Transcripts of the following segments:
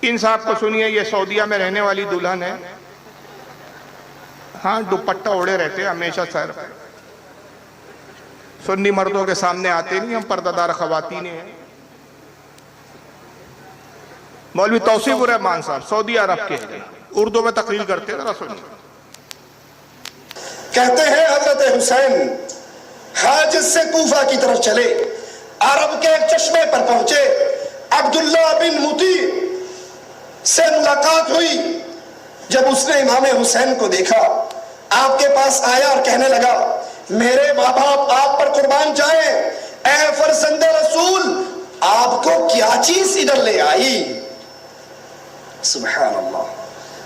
इन साहब को सुनिए, ये सऊदीया में रहने वाली दुल्हन है। हाँ, दुपट्टा ओढ़े रहते हैं हमेशा सर पर। सुन्नी मर्दों के सामने आते नहीं, हम पर्दादार खवातीन हैं। मौलवी तौसीफ उर रहमान साहब सऊदी अरब के उर्दू में तकरीर करते हैं, जरा सुनिए। कहते हैं हजरत हुसैन हाजिज से कूफा की तरफ चले, अरब के एक चश्मे पर पहुंचे, अब्दुल्ला बिन मुती से मुलाकात हुई। जब उसने इमाम हुसैन को देखा, आपके पास आया और कहने लगा, मेरे माँ बाप आप पर कुर्बान जाए, ऐ फरजंदे रसूल आपको क्या चीज इधर ले आई। सुभान अल्लाह।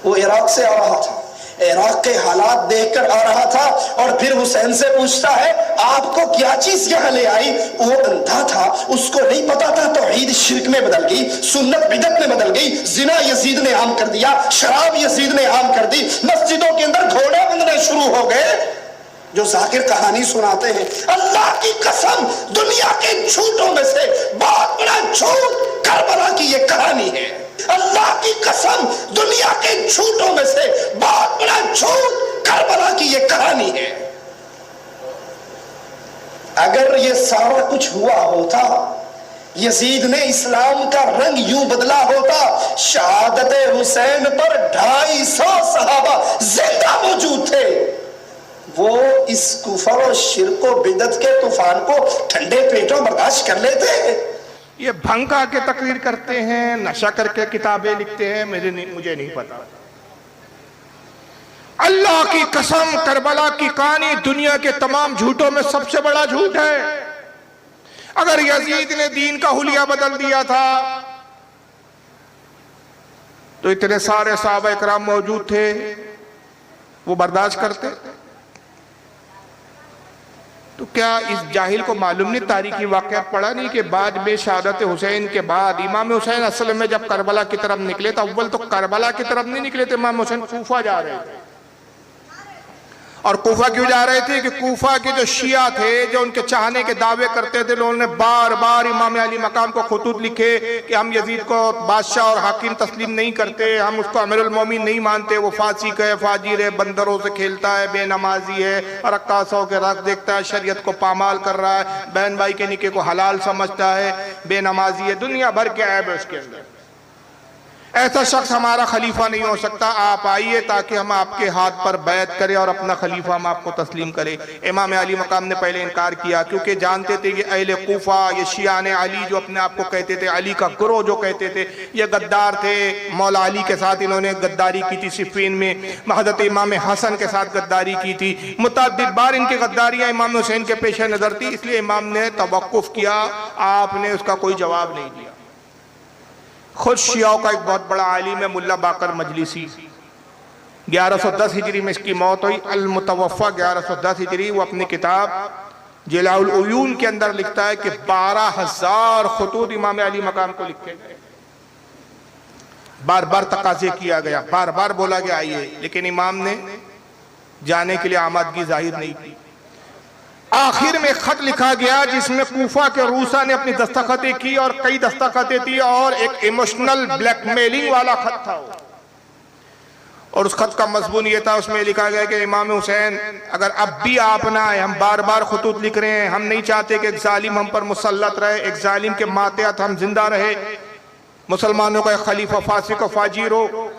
वो इराक से आ रहा था, इराक के हालात देखकर आ रहा था और फिर हुसैन से पूछता है आपको क्या चीज यहां ले आई। वो अंधा था, उसको नहीं पता था तौहीद शिर्क में बदल गई, सुन्नत बिदअत में बदल गई, जिना यजीद ने आम कर दिया, शराब यजीद ने आम कर दी, मस्जिदों के अंदर घोड़े बंधने शुरू हो गए। जो जाकिर कहानी सुनाते हैं, अल्लाह की कसम दुनिया के झूठों में से बहुत बड़ा झूठ करबला की ये कहानी है। अल्लाह की कसम दुनिया के झूठों में से बहुत बड़ा झूठ करबला की ये कहानी है। अगर ये सारा कुछ हुआ होता, यजीद ने इस्लाम का रंग यूं बदला होता, शहादत हुसैन पर 250 सहाबा जिंदा मौजूद थे। वो इस कुफर और शिर्क और बिदअत के तूफान को ठंडे पेटों बर्दाश्त कर लेते। ये भंग के तकरीर करते हैं, नशा करके किताबें लिखते हैं, मुझे नहीं पता। अल्लाह की कसम करबला की कहानी दुनिया के तमाम झूठों में सबसे बड़ा झूठ है। अगर यजीद ने दीन का हुलिया बदल दिया था तो इतने सारे सहाबा इकराम मौजूद थे, वो बर्दाश्त करते। तो क्या इस जाहिल को मालूम नहीं, तारीखी वाक़या पढ़ा नहीं कि बाद में शहादत हुसैन के बाद इमाम हुसैन असल में जब करबला की तरफ निकले तो अव्वल तो करबला की तरफ नहीं निकले थे, इमाम हुसैन कूफा जा रहे थे। और कूफा क्यों जा रहे थे कि कूफा के जो शिया थे, जो उनके चाहने के दावे करते थे, उन्होंने बार बार इमाम अली मकाम को खुतूत लिखे कि हम यजीद को बादशाह और हाकिम तस्लीम नहीं करते, हम उसको अमीरुल मोमिन नहीं मानते, वो फासिक है, फाजिर है, बंदरों से खेलता है, बेनमाजी है, रक्कासों के रक़्स देखता है, शरीयत को पामाल कर रहा है, बहन भाई के निके को हलाल समझता है, बेनमाजी है, दुनिया भर के ऐब है उसके अंदर। ऐसा शख्स हमारा खलीफा नहीं हो सकता। आप आइए ताकि हम आपके हाथ पर बैत करें और अपना खलीफा हम आपको तस्लीम करें। इमाम अली मकाम ने पहले इनकार किया क्योंकि जानते थे कि अहले कूफा, ये शियाने अली जो अपने आप को कहते थे, अली का गुरो जो कहते थे, ये गद्दार थे। मौला अली के साथ इन्होंने गद्दारी की थी, सिफ़ीन में हज़रत इमाम हसन के साथ गद्दारी की थी, मुतअद्दिद बार इनकी गद्दारियाँ इमाम हुसैन के पेश नज़र थी, इसलिए इमाम ने तवक्कुफ़ किया। आपने उसका कोई जवाब नहीं दिया। खुद शियाओं का एक बहुत बड़ा आलिम है मुल्ला बाकर मजलिसी, 1110 हिजरी में इसकी मौत हुई। अल मुतवफ़्फ़ा 1110 हिजरी। वो अपनी किताब जिलाउल उयून के अंदर लिखता है कि 12,000 खुतूत इमाम अली मकाम को लिखे गए। बार बार तकाज़े किया गया, बार बार बोला गया आइए, लेकिन इमाम ने जाने के लिए आमादगी जाहिर नहीं की। आखिर में खत लिखा गया जिसमें कूफा के रूसा ने अपनी दस्तखतें की और कई दस्तखतें थी और एक इमोशनल ब्लैकमेलिंग वाला खत था। और उस खत का मजमून ये था, उसमें लिखा गया कि इमाम हुसैन अगर अब भी आप ना आए, हम बार बार खुतूत लिख रहे हैं, हम नहीं चाहते कि एक जालिम हम पर मुसल्लत रहे, एक जालिम के मातहत हम जिंदा रहे, मुसलमानों का एक खलीफा फासिक और फाजिर हो।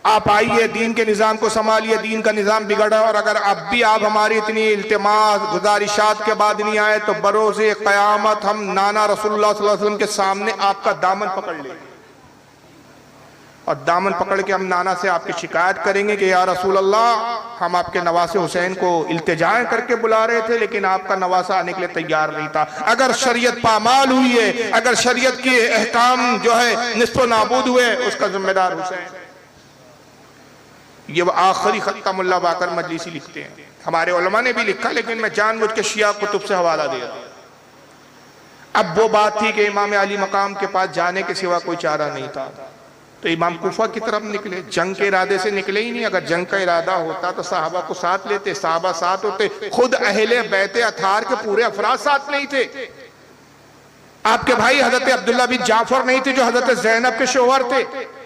आप आइए, दीन के निज़ाम को संभालिए, दीन का निज़ाम बिगड़ा। और अगर अब भी आप हमारी इतनी इल्तिमास गुजारिशात के बाद नहीं आए तो बरोज़े क़यामत हम नाना रसूलुल्लाह सल्लल्लाहु अलैहि वसल्लम के सामने आपका दामन पकड़ लेंगे और दामन पकड़ के हम नाना से आपकी शिकायत करेंगे कि या रसूल अल्लाह, हम आपके नवासे हुसैन को इल्तिजाएं करके बुला रहे थे लेकिन आपका नवासा आने के लिए तैयार नहीं था। अगर शरीयत पामाल हुई है, अगर शरीयत के अहकाम जो है निस्फ़ नाबूद हुए, उसका जिम्मेदार हुसैन। ये वो आखिरी खत का मुल्ला बाकर मजलिसी लिखते हैं। हमारे उलमा ने भी लिखा, लेकिन मैं जानबूझ के शिया कुतुब से हवाला दे रहा हूं। अब वो बात थी कि इमाम अली मकाम के पास जाने के सिवा कोई चारा नहीं था, तो इमाम कूफा की तरफ निकले। जंग के इरादे से निकले ही नहीं। अगर जंग का इरादा होता तो साहबा को साथ लेते, साहबा साथ होते। खुद अहले बैते अथार के पूरे अफराद साथ नहीं थे। आपके भाई हजरत अब्दुल्ला बिन जाफर नहीं थे जो हजरत ज़ैनब के शोहर थे।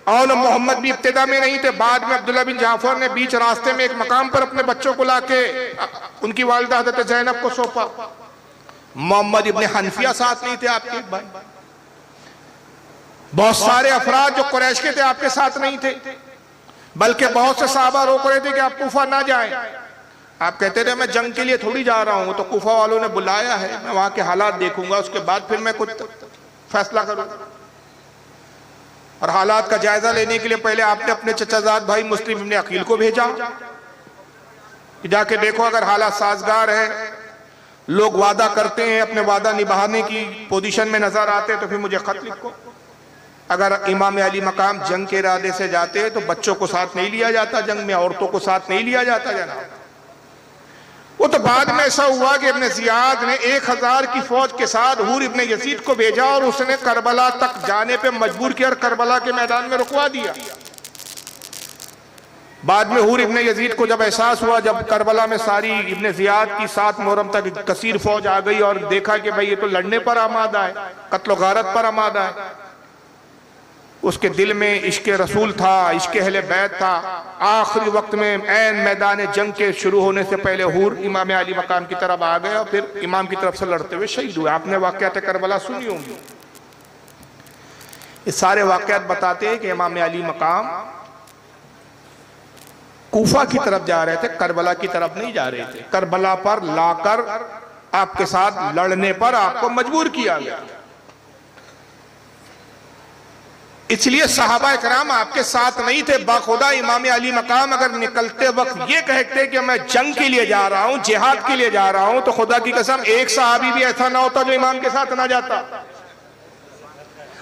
और मोहम्मद भी इब्तिदा में नहीं थे, बाद में अब्दुल्ला बिन जाफर ने बीच रास्ते में एक मकाम पर अपने बच्चों को लाके उनकी वालिदा हज़रत ज़ैनब को सौंपा। मोहम्मद इब्ने हनफिया साथ नहीं थे आपके भाई, बहुत सारे अफराद जो कुरैश के थे आपके साथ नहीं थे, बल्कि बहुत से सहाबा रोक रहे थे कि आप कूफा ना जाएं। आप कहते थे मैं जंग के लिए थोड़ी जा रहा हूं, तो कूफा वालों ने बुलाया है, मैं वहां के हालात देखूंगा, उसके बाद फिर मैं कुछ फैसला करूंगा। और हालात का जायजा लेने के लिए पहले आपने अपने चचाजाद भाई मुस्लिम इब्ने अकील को भेजा कि जाके देखो अगर हालात साजगार है, लोग वादा करते हैं, अपने वादा निभाने की पोजीशन में नजर आते हैं, तो फिर मुझे खत लिखो। अगर इमाम अली मकाम जंग के इरादे से जाते तो बच्चों को साथ नहीं लिया जाता, जंग में औरतों को साथ नहीं लिया जाता जनाब। वो तो बाद में ऐसा हुआ कि इब्ने जियाद ने 1000 की फौज के साथ हूर इब्ने यजीद को भेजा और उसने करबला तक जाने पे मजबूर किया और करबला के मैदान में रुकवा दिया। बाद में हूर इब्ने यजीद को जब एहसास हुआ, जब करबला में सारी इब्ने जियाद की 7 मुहर्रम तक कसीर फौज आ गई और देखा कि भाई ये तो लड़ने पर आमादा है, कत्ल गारत पर आमादा है, उसके दिल में इश्क रसूल था, इश्क अहले बैत था। आखिरी वक्त में ऐन मैदान जंग के शुरू होने से पहले हूर इमाम अली मकाम की तरफ आ गए और फिर इमाम की तरफ से लड़ते हुए शहीद हुए। आपने वाक़यात करबला सुनी होंगी। ये सारे वाक़यात बताते हैं कि इमाम अली मकाम कूफा की तरफ जा रहे थे, करबला की तरफ नहीं जा रहे थे। करबला पर लाकर आपके साथ लड़ने पर आपको मजबूर किया गया, इसलिए सहाबा इकराम आपके साथ नहीं थे। बाखुदा इमाम अली मकाम अगर निकलते वक्त ये कहते कि मैं जंग के लिए जा रहा हूं, जिहाद के लिए जा रहा हूं, तो खुदा की कसम एक सहाबी भी ऐसा ना होता जो इमाम के साथ ना जाता।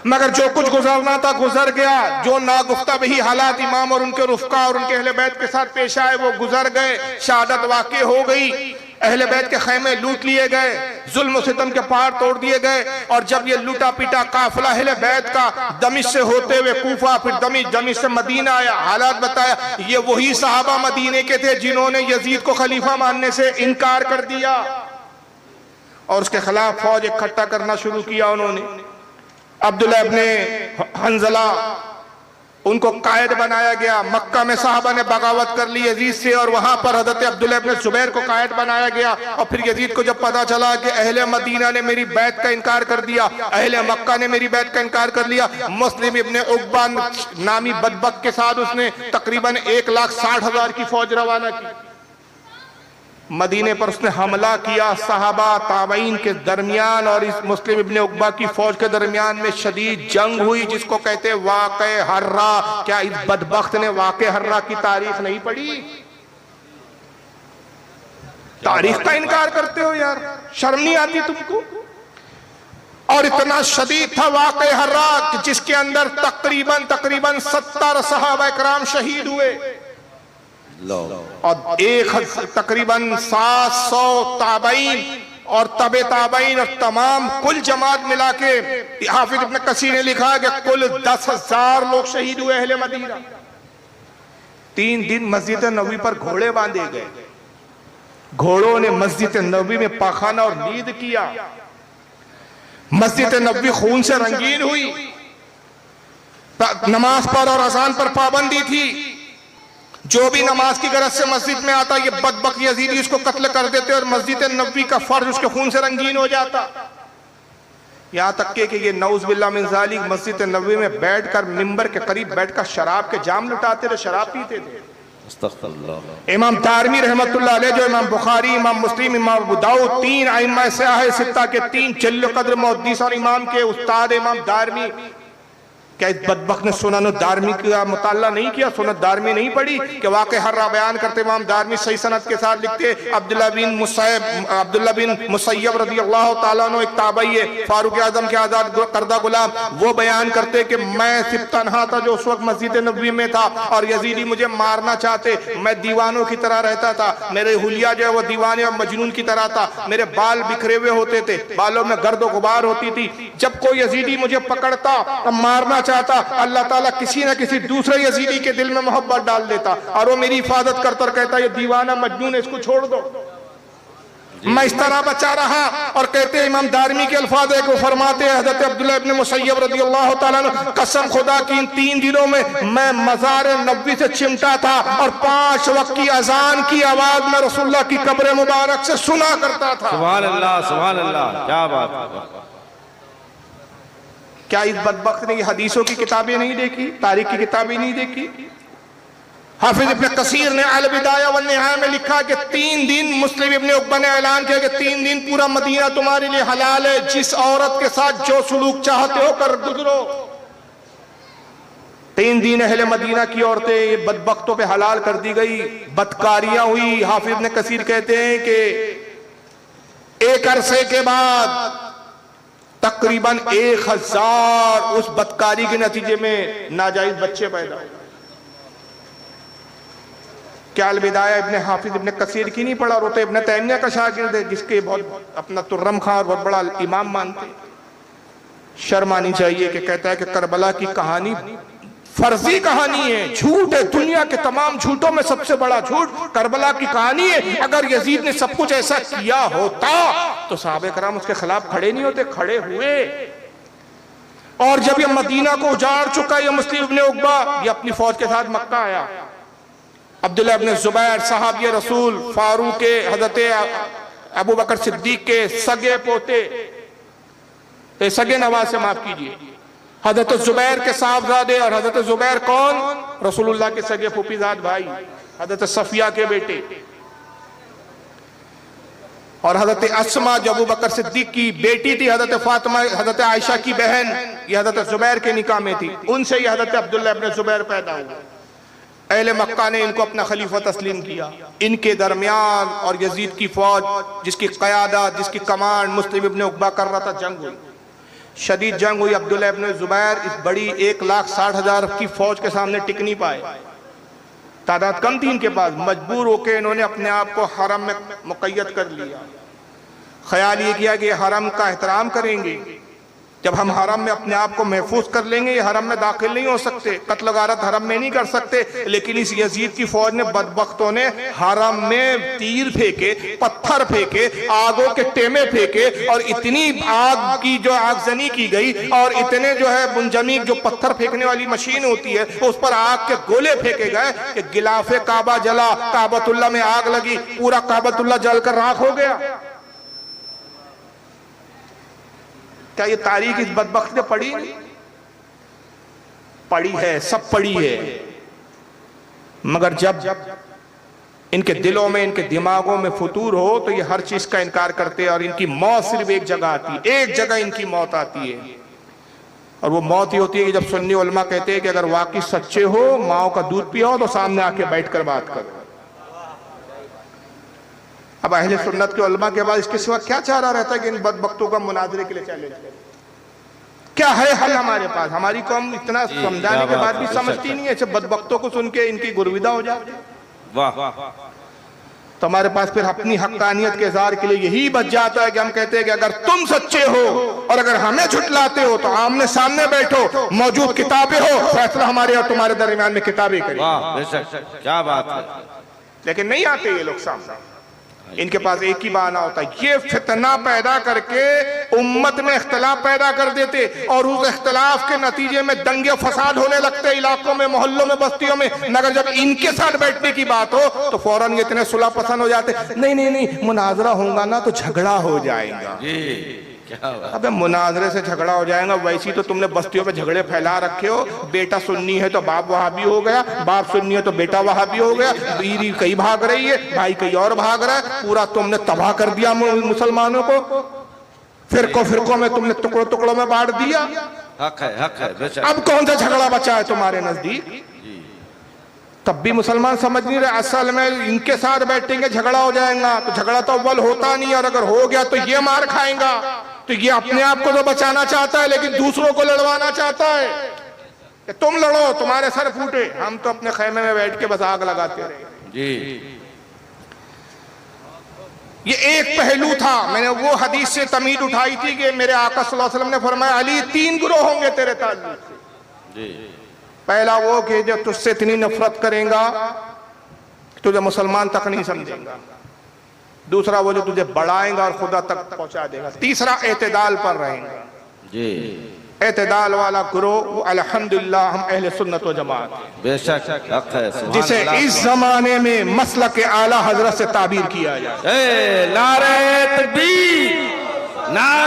मगर जो कुछ गुजरना था गुजर गया, जो नागुफ्ता वही हालात इमाम और उनके रुफका और उनके अहले बैत के साथ पेश आए वो गुजर गए। शहादत वाक़ई हो गई, अहले बैत के खैमे लूट लिए गए, जुल्म सितम के पहाड़ तोड़ दिए गए। और जब ये लूटा पीटा काफिला अहले बैत का दमिश्क से होते हुए कूफा, फिर दमिश्क से मदीना आया, हालात बताया, ये वही सहाबा मदीने के थे जिन्होंने यजीद को खलीफा मानने से इनकार कर दिया और उसके खिलाफ फौज इकट्ठा करना शुरू किया। उन्होंने अब्दुल्ला इब्ने हंजला उनको कायद बनाया गया। मक्का में साहबा ने बगावत कर ली यजीद से और वहां पर हजरत अब्दुल्ला इब्ने जुबैर को कायद बनाया गया। और फिर यजीद को जब पता चला कि अहले मदीना ने मेरी बैत का इनकार कर दिया, अहले मक्का ने मेरी बैत का इनकार कर लिया, मुस्लिम इब्ने उक़बा नामी बदबक के साथ उसने तकरीबन 1,60,000 की फौज रवाना की। मदीने पर उसने हमला किया। सहाबा ताबईन के दरमियान और इस मुस्लिम इब्ने उक़बा की फौज के दरमियान में शदीद जंग हुई, जिसको कहते हैं वाक़े हर्रा। क्या इस बदबख्त ने वाक़े हर्रा की तारीख नहीं पढ़ी? तारीख का इनकार करते हो यार, शर्म नहीं आती तुमको? और इतना शदीद था वाक़े हर्रा जिसके अंदर तकरीबन 70 सहाबा इकराम शहीद हुए और तकरीबन 700 ताबईन और तबे ताबईन और तमाम कुल जमात मिला के हाफिज इब्ने कसीर ने लिखा है कि कुल 10,000 लोग शहीद हुए अहले मदीना। 3 दिन मस्जिद नबवी पर घोड़े बांधे गए, घोड़ों ने मस्जिद नबवी में पाखाना और नींद किया। मस्जिद नबवी खून से रंगीन हुई, नमाज पर और अजान पर पाबंदी थी। जो भी नमाज की गरज से मस्जिद में आता ये बदबक यजीदी उसको कत्ल कर देते और मस्जिद नबवी का फर्ज उसके खून से रंगीन हो जाता। यहां तक कि ये नऊज़ बिल्लाह मिन ज़ालिक मस्जिद नबवी में बैठकर मिंबर के करीब बैठकर शराब के जाम लुटाते थे, शराब पीते थे। इमाम दारमी रहमतुल्लाह अलैह, जो इमाम बुखारी, इमाम मुस्लिम, इमाम अबू दाऊद, 3 आइम्मा सियाह सित्ता के 3 जल्ल कद्र मुहद्दिस और इमाम के उस्ताद इमाम दारमी, क्या इस बदबख्त ने सुनन दारमी का मुताला नहीं किया, सुनन दारमी नहीं पढ़ी कि वाक़े हर्रा बयान करते इमाम दारमी सही सनद के साथ लिखते अब्दुल्ला बिन मुसय्यब रज़ियल्लाहु ताला अन्हु एक ताबई है, फारूक आज़म के आज़ाद करदा गुलाम, वो बयान करते कि मैं सिर्फ तन्हा था जो उस वक्त मस्जिद नबवी में था और यजीदी मुझे मारना चाहते। मैं दीवानों की तरह रहता था, मेरे हुलिया जो है वो दीवाने और मजनून की तरह था, मेरे बाल बिखरे हुए होते थे, बालों में गर्द गुबार होती थी। जब कोई यजीदी मुझे पकड़ता और मारना चाहता, अल्लाह ताला किसी न किसी दूसरे यजीदी के दिल में मोहब्बत डाल देता और वो मेरी हिफाजत करता और कहता ये दीवाना मजनून है, इसको छोड़ दो। मैं इस तरह बचा रहा। और कहते हैं इमाम दारमी के अल्फाज है कि वो फरमाते हैं हज़रत अब्दुल्लाह इब्न मुसय्यब रज़ियल्लाहु ताला अन्हु, कसम खुदा की इन 3 दिनों में मैं मज़ार नबवी से चिमटा था और 5 वक्त की अजान की आवाज में रसूलुल्लाह की कब्र मुबारक से सुना करता था। सुभान अल्लाह, सुभान अल्लाह, क्या बात है। क्या इस बदबख्त ने हदीसों की किताबें नहीं देखी, तारीख की किताबें नहीं देखी? हाफिज इब्न कसीर ने अल बिदाया व निहाया में लिखा कि 3 दिन मुस्लिम इब्न उक़बा ने ऐलान किया कि 3 दिन पूरा मदीना तुम्हारे लिए हलाल है, जिस औरत के साथ जो सुलूक चाहते हो कर गुजरो। 3 दिन अहले मदीना की औरतें बदबख्तों पे हलाल कर दी गई, बदकारियां हुई। हाफिज इब्न कसीर कहते हैं कि एक अरसे के बाद तकरीबन 1000 उस बदकारी के नतीजे में नाजायज बच्चे पैदा हुए। क्या अलविदाया इब्ने हाफिज इब्ने कसीर की नहीं पढ़ा? रोते इब्ने तैमिया का शागिर्द है, जिसके बहुत अपना तुर्रम खां और बहुत बड़ा इमाम मानते। शर्म आनी चाहिए कि कहता है कि करबला की कहानी फर्जी कहानी है, झूठ है, दुनिया के तमाम झूठों में सबसे बड़ा झूठ करबला की कहानी है। अगर यजीद ने सब कुछ ऐसा किया होता तो सहाबे कराम उसके खिलाफ खड़े नहीं होते, खड़े हुए। और जब ये मदीना को उजाड़ चुका ये मुस्लिम इब्ने उक़बा, ये अपनी फौज के साथ मक्का आया। अब्दुल्लाह इब्न ज़ुबैर सहाबी रसूल फारूक के हज़रत अबू बकर सिद्दीक के सगे पोते, सगे नवाज से माफ कीजिए, हज़रत ज़ुबैर के साहबजादे। और हज़रत ज़ुबैर कौन? रसूलुल्लाह के सगे फूफीजाद भाई, हज़रत सफिया के बेटे। और हज़रत अस्मा जो अबू बकर सिद्दीक की बेटी थी, हज़रत फातिमा हज़रत आयशा की बहन, ये हज़रत ज़ुबैर के निकाह में थी। उनसे ही हज़रत अब्दुल्लाह इब्न ज़ुबैर पैदा हुआ। अहले मक्का ने इनको अपना खलीफा तस्लीम किया। इनके दरमियान और यजीद की फौज, जिसकी क़यादत, जिसकी कमांड मुस्लिम इब्न उक़बा कर रहा था, जंग हुई, शदीद जंग हुई। अब्दुल्लाह इब्न ज़ुबैर इस बड़ी 1,60,000 की फौज के सामने टिक नहीं पाए, तादाद कम थी इनके पास। मजबूर होकर इन्होंने अपने आप को हरम में मुक़य्यद कर लिया। ख्याल ये किया कि हरम का एहतराम करेंगे, जब हम हरम में अपने आप को महफूज कर लेंगे, ये हरम में दाखिल नहीं हो सकते, कत्ल गारत हरम में नहीं कर सकते। लेकिन इस यजीद की फौज ने, बदबख्तों ने हरम में तीर फेंके, पत्थर फेंके, आगों के टेमे फेंके, और इतनी आग की जो आगजनी की गई, और इतने जो है मुंजमीक जो पत्थर फेंकने वाली मशीन होती है उस पर आग के गोले फेंके गए कि गिलाफे काबा जला, काबतुल्लाह में आग लगी, पूरा काबतुल्लाह जलकर राख हो गया। क्या ये तारीख इस बदबख्त ने पढ़ी? पढ़ी है, सब पढ़ी है। मगर जब इनके दिलों में, इनके दिमागों में फुतूर हो तो ये हर चीज का इनकार करते हैं। और इनकी मौत सिर्फ एक जगह आती है, एक जगह इनकी मौत आती है, और वो मौत ही होती है कि जब सुन्नी उलमा कहते हैं कि अगर वाकई सच्चे हो, माओ का दूध पियो तो सामने आके बैठकर बात करो। अब अहले सुन्नत के उलमा के बाद इसके सिवा क्या चारा रहता है कि इन बदबख्तों का मुनाजरे के लिए चैलेंज करें? क्या है हल हमारे पास? हमारी कौम इतना समझाने के बाद भी समझती नहीं है। बदबख्तों को सुन के इनकी गुरविदा हो जाती है। वाह। तो हमारे पास फिर अपनी हक्कानियत के इज़हार के लिए यही बच जाता है कि हम कहते हैं कि अगर तुम सच्चे हो और अगर हमें झुटलाते हो तो आमने सामने बैठो, मौजूद किताबें हो, फैसला हमारे और तुम्हारे दरमियान में किताबें करें। क्या बात है। लेकिन नहीं आते ये लोग सामने। इनके पास एक ही बहाना होता है, ये फितना पैदा करके उम्मत में इख्तलाफ पैदा कर देते, और उस इख्तलाफ के नतीजे में दंगे फसाद होने लगते इलाकों में, मोहल्लों में, बस्तियों में। मगर जब इनके साथ बैठने की बात हो तो फौरन इतने सुलह पसंद हो जाते, नहीं नहीं नहीं, मुनाजरा होगा ना तो झगड़ा हो जाएगा। अबे मुनाजरे से झगड़ा हो जाएगा, वैसी तो तुमने बस्तियों पे झगड़े फैला रखे हो। बेटा सुन्नी है तो बाप वहाबी हो गया, बाप सुन्नी है तो बेटा वहाबी हो गया, बीवी कहीं भाग रही है, भाई कहीं और भाग रहा है, पूरा तुमने तबाह कर दिया मुसलमानों को। फिरकों में तुमने टुकड़ों टुकड़ों में बांट दिया। हक है। अब कौन सा झगड़ा बचा है तुम्हारे नजदीक? तब भी मुसलमान समझ नहीं रहे, असल में इनके साथ बैठेंगे झगड़ा हो जाएगा। तो झगड़ा तो अव्वल होता नहीं, और अगर हो गया तो ये मार खाएगा। तो ये अपने आप को तो बचाना चाहता है, लेकिन दूसरों को लड़वाना चाहता है कि तुम लड़ो, तुम्हारे सर फूटे, हम तो अपने खैमे में बैठ के बस आग लगाते रहे जी। ये एक पहलू था। मैंने वो हदीस से तमीद उठाई थी कि मेरे आका सल्लल्लाहु अलैहि वसल्लम ने फरमाया, अली 3 गिरोह होंगे तेरे ताल्लुक से। पहला वो कि जो तुझसे इतनी नफरत करेगा तुझे मुसलमान तक नहीं समझेगा। दूसरा वो जो तुझे बढ़ाएगा और खुदा तक पहुंचा देगा। तीसरा एतदाल पर रहेंगे। जी एतदाल वाला ग्रोह वो अल्हम्दुलिल्लाह हम अहले सुन्नत व जमात हैं, बेशक हक है। सुभान जिसे अल्लाह। इस जमाने में मसलक आला हजरत से ताबीर किया जाए। ए नारे तकबीर, नारे